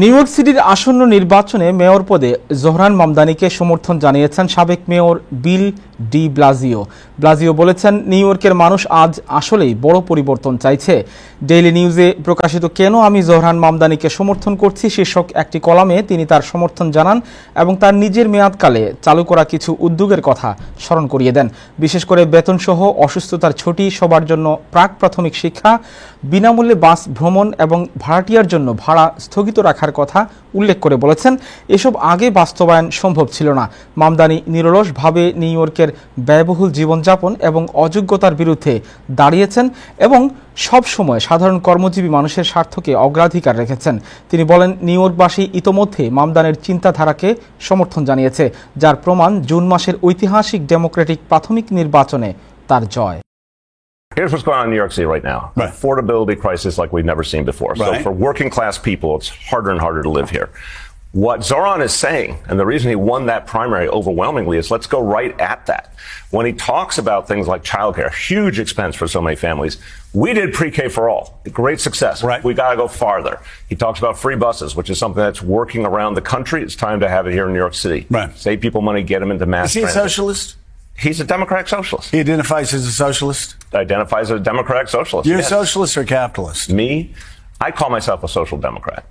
New York সিটির আসন্ন নির্বাচনে মেয়র পদে জোহরান মামদানিকে সমর্থন জানিয়েছেন সাবেক মেয়র বিল ডি ব্লাজিও বলেছেন, নিউ ইয়র্কের মানুষ আজ আসলেই বড় পরিবর্তন চাইছে। ডেইলি নিউজে প্রকাশিত কেন আমি জোহরান মামদানিকে সমর্থন করছি শীর্ষক একটি কলামে তিনি তার সমর্থন জানান এবং তার নিজের মেয়াদকালে চালু করা কিছু উদ্যোগের কথা স্মরণ করিয়ে দেন। বিশেষ করে বেতনসহ অসুস্থতার ছুটি, সবার জন্য প্রাক প্রাথমিক শিক্ষা, বিনামূল্যে বাস ভ্রমণ এবং ভাড়াটিয়ার জন্য ভাড়া স্থগিত রাখার কথা উল্লেখ করে বলেছেন, এসব আগে বাস্তবায়ন সম্ভব ছিল না। মামদানি নিরলসভাবে নিউ ইয়র্কের ব্যয়বহুল জীবনযাপন এবং অযোগ্যতার বিরুদ্ধে দাঁড়িয়েছেন এবং সব সময় সাধারণ কর্মজীবী মানুষের স্বার্থকে অগ্রাধিকার রেখেছেন। তিনি বলেন, নিউ ইয়র্কবাসী ইতোমধ্যে মামদানির চিন্তাধারাকে সমর্থন জানিয়েছে, যার প্রমাণ জুন মাসের ঐতিহাসিক ডেমোক্রেটিক প্রাথমিক নির্বাচনে তার জয়। Here's what's going on in New York City right now. Right. Affordability crisis like we've never seen before. Right. So for working class people, it's harder and harder to live here. What Zoran is saying, and the reason he won that primary overwhelmingly, is let's go right at that. When he talks about things like childcare, huge expense for so many families, we did pre-K for all, great success. Right. We got to go farther. He talks about free buses, which is something that's working around the country. It's time to have it here in New York City. Right. Save people money, get them into mass Is he a transit. socialist? He's a Democratic socialist. He identifies as a socialist? Identifies as a Democratic socialist. You're yes. a socialist or capitalist? Me? I call myself a social democrat.